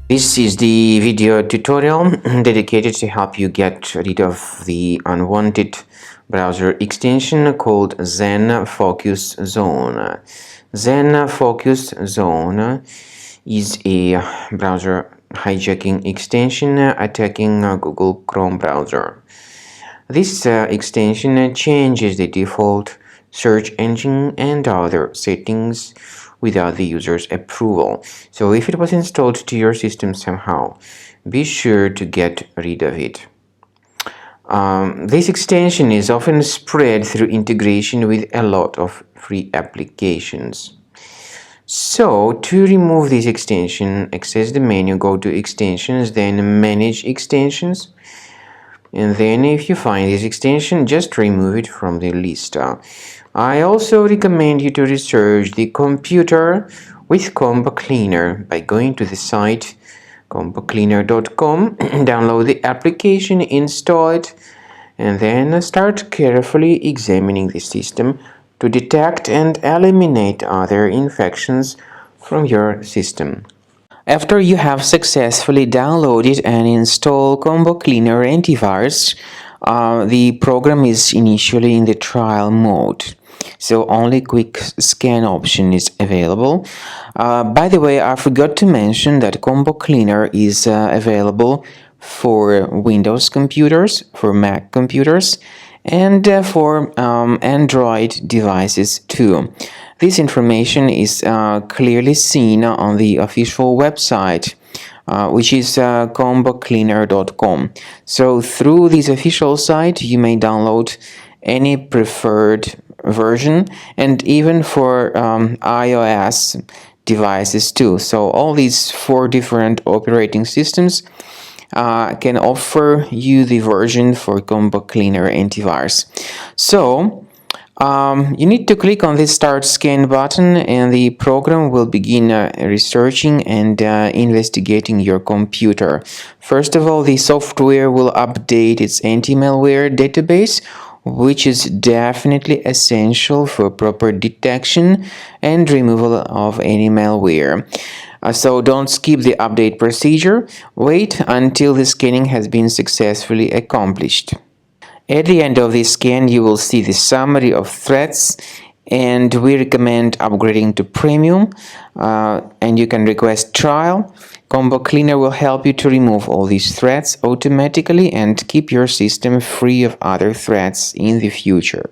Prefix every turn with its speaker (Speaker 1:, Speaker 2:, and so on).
Speaker 1: This is the video tutorial dedicated to help you get rid of the unwanted browser extension called ZenFocusZone. ZenFocusZone is a browser hijacking extension attacking Google Chrome browser. This extension changes the default search engine and other settings without the user's approval. So if it was installed to your system somehow, be sure to get rid of it. This extension is often spread through integration with a lot of free applications. So to remove this extension, access the menu, go to Extensions, then Manage Extensions. And then if you find this extension, just remove it from the list. I also recommend you to research the computer with Combo Cleaner by going to the site combocleaner.com, download the application, install it, and then start carefully examining the system to detect and eliminate other infections from your system. After you have successfully downloaded and installed Combo Cleaner antivirus, the program is initially in the trial mode. So only quick scan option is available. By the way, I forgot to mention that Combo Cleaner is available for Windows computers, for Mac computers, and for Android devices too. This information is clearly seen on the official website, which is combocleaner.com. So through this official site, you may download any preferred version, and even for iOS devices too. So all these 4 different operating systems can offer you the version for Combo Cleaner antivirus. So you need to click on the Start Scan button, and the program will begin researching and investigating your computer. First of all, the software will update its anti-malware database, which is definitely essential for proper detection and removal of any malware. So don't skip the update procedure. Wait until the scanning has been successfully accomplished. At the end of the scan, you will see the summary of threats, and we recommend upgrading to Premium, and you can request trial. Combo Cleaner will help you to remove all these threats automatically and keep your system free of other threats in the future.